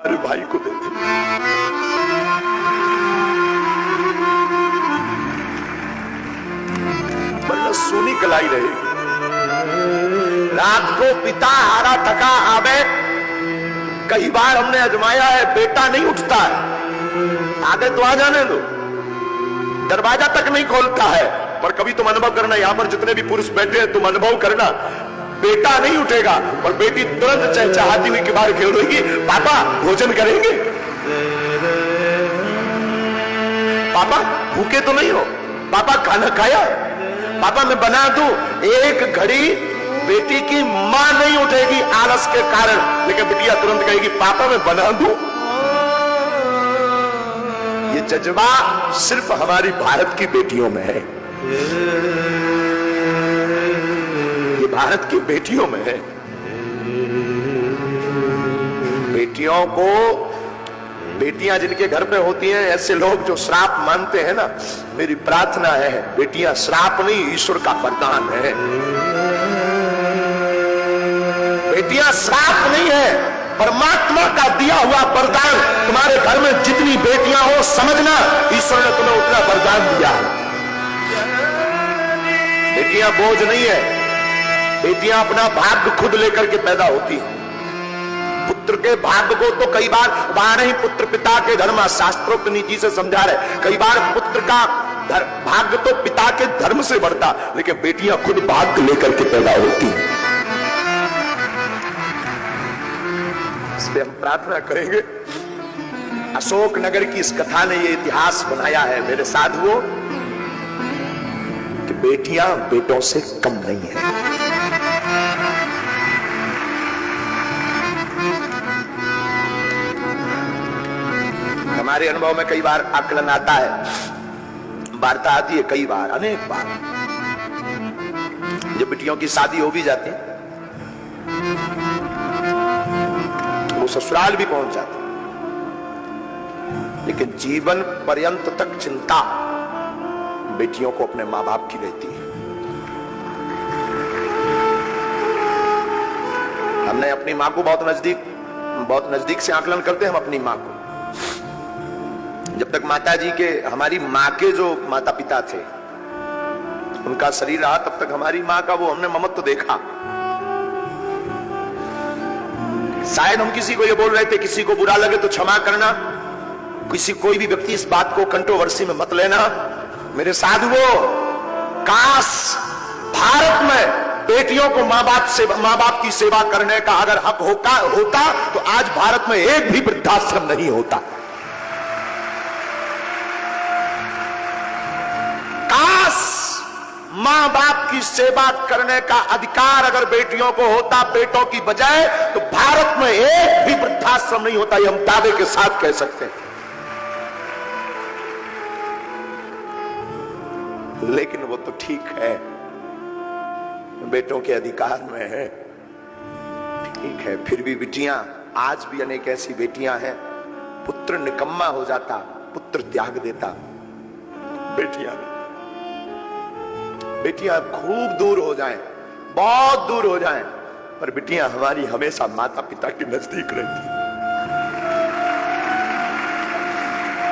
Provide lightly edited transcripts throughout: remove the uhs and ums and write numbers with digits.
अरे भाई को देते, वरना सोनी कलाई रहेगी। रात को पिता हारा थका आवे, कई बार हमने आजमाया है, बेटा नहीं उठता है, आगे तो आ जाने दो, दरवाजा तक नहीं खोलता है। पर कभी तुम अनुभव करना, यहां पर जितने भी पुरुष बैठे हैं तुम अनुभव करना, बेटा नहीं उठेगा और बेटी तुरंत चहचहाती हुई के बाहर खेल रही, पापा भोजन करेंगे, पापा भूखे तो नहीं हो, पापा खाना खाया, पापा मैं बना दूं। एक घड़ी बेटी की मां नहीं उठेगी आलस के कारण, लेकिन बिटिया तुरंत कहेगी पापा मैं बना दूं। ये जज्बा सिर्फ हमारी भारत की बेटियों में है, ये भारत की बेटियों में है। बेटियों को, बेटियां जिनके घर पे होती हैं, ऐसे लोग जो श्राप मानते हैं ना, मेरी प्रार्थना है बेटियां श्राप नहीं ईश्वर का वरदान है। बेटियां श्राप नहीं है, परमात्मा का दिया हुआ वरदान। तुम्हारे घर में जितनी बेटियां हो समझना ईश्वर ने तुम्हें उतना वरदान दिया है। बेटियां बोझ नहीं है, बेटियां अपना भाग्य खुद लेकर के पैदा होती है। पुत्र के भाग्य को तो कई बार वहां नहीं, पुत्र पिता के धर्म शास्त्रोक्त नीति से समझा रहे, कई बार पुत्र का भाग्य तो पिता के धर्म से बढ़ता, लेकिन बेटियां खुद भाग्य लेकर के पैदा होती हैं। इसलिए हम प्रार्थना करेंगे, अशोक नगर की इस कथा ने यह इतिहास बनाया है मेरे साधुओं कि बेटियां बेटों से कम नहीं है। हमारे अनुभव में कई बार आकलन आता है, वार्ता आती है, कई बार, अनेक बार, जब बेटियों की शादी हो भी जाती है वो ससुराल भी पहुंच जाती, लेकिन जीवन पर्यंत तक चिंता बेटियों को अपने मां बाप की रहती है। हमने अपनी मां को बहुत नजदीक से आकलन करते हैं हम अपनी मां को। जब तक माता जी के, हमारी मां के जो माता पिता थे उनका शरीर रहा, तब तक हमारी मां का वो हमने ममत्व देखा। शायद हम किसी को ये बोल रहे थे, किसी को बुरा लगे तो क्षमा करना, कोई भी व्यक्ति इस बात को कंट्रोवर्सी में मत लेना। मेरे साधुओं, काश भारत में बेटियों को मां बाप की सेवा करने का अगर हक होता तो आज भारत में एक भी वृद्धाश्रम नहीं होता। काश मां बाप की सेवा करने का अधिकार अगर बेटियों को होता बेटों की बजाय, तो भारत में एक भी वृद्धाश्रम नहीं होता, ये हम दावे के साथ कह सकते हैं। लेकिन वो तो ठीक है, बेटों के अधिकार में है, ठीक है, फिर भी बेटियां, आज भी अनेक ऐसी बेटियां हैं, पुत्र निकम्मा हो जाता, पुत्र त्याग देता, बेटियां खूब दूर हो जाएं, बहुत दूर हो जाएं, पर बेटियां हमारी हमेशा माता पिता के नजदीक रहती।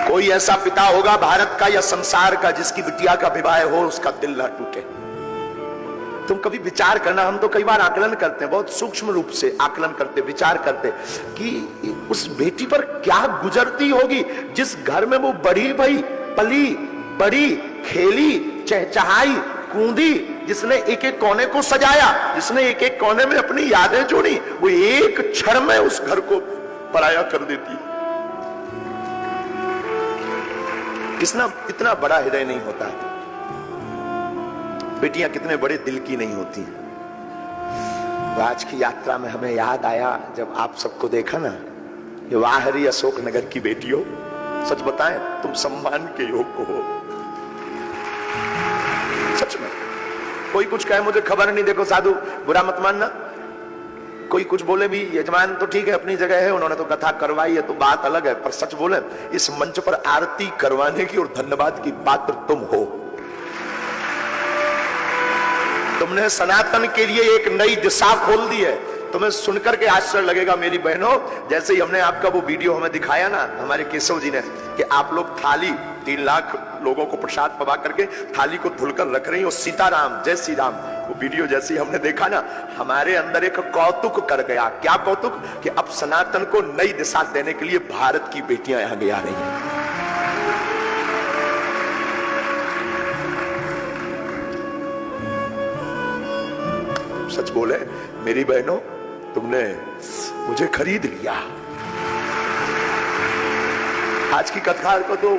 कोई ऐसा पिता होगा भारत का या संसार का जिसकी बिटिया का विवाह हो उसका दिल ना टूटे। तुम कभी विचार करना, हम तो कई बार आकलन करते हैं, बहुत सूक्ष्म रूप से आकलन करते, विचार करते कि उस बेटी पर क्या गुजरती होगी जिस घर में वो बड़ी भई, पली बड़ी, खेली, चहचहाई, कूदी, जिसने एक एक कोने को सजाया, जिसने एक एक कोने में अपनी यादें जोड़ी, वो एक क्षण में उस घर को पराया कर देती। कितना बड़ा हृदय नहीं होता है, बेटियां कितने बड़े दिल की नहीं होती हैं। आज की यात्रा में हमें याद आया जब आप सबको देखा ना, ये वाहरी अशोक नगर की बेटियों, सच बताएं तुम सम्मान के योग्य हो, सच में। कोई कुछ कहे मुझे खबर नहीं, देखो साधु बुरा मत मानना, कोई कुछ बोले भी, यजमान तो ठीक है अपनी जगह है, उन्होंने तो कथा करवाई है तो बात अलग है, पर सच बोले इस मंच पर आरती करवाने की और धन्यवाद की पात्र तुम हो। तुमने सनातन के लिए एक नई दिशा खोल दी है। तुम्हें सुनकर के आश्चर्य लगेगा मेरी बहनों, जैसे ही हमने आपका वो वीडियो हमें दिखाया ना हमारे केशव जी ने, कि आप लोग थाली 3 लाख लोगों को प्रसाद पवा करके थाली को धुलकर रख रही हो, सीताराम जय श्री राम, वो वीडियो जैसे ही हमने देखा ना हमारे अंदर एक कौतुक कर गया। क्या कौतुक? कि अब सनातन को नई दिशा देने के लिए भारत की बेटियां आगे आ रही हैं। सच बोले मेरी बहनों, तुमने मुझे खरीद लिया। आज की कथा को तो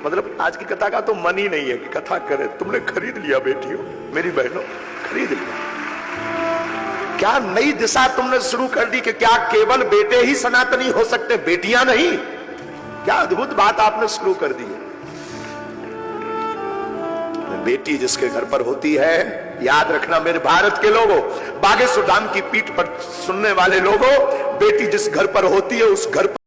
मतलब आज की कथा का तो मन ही नहीं है कि कथा करे। तुमने खरीद लिया बेटियों, मेरी बहनों, खरीद लिया। क्या नई दिशा तुमने शुरू कर दी कि क्या केवल बेटे ही सनातनी हो सकते, बेटियां नहीं? क्या अद्भुत बात आपने शुरू कर दी है। बेटी जिसके घर पर होती है, याद रखना मेरे भारत के लोगों, बागेश्वर धाम की पीठ पर सुनने वाले लोगों, बेटी जिस घर पर होती है उस घर पर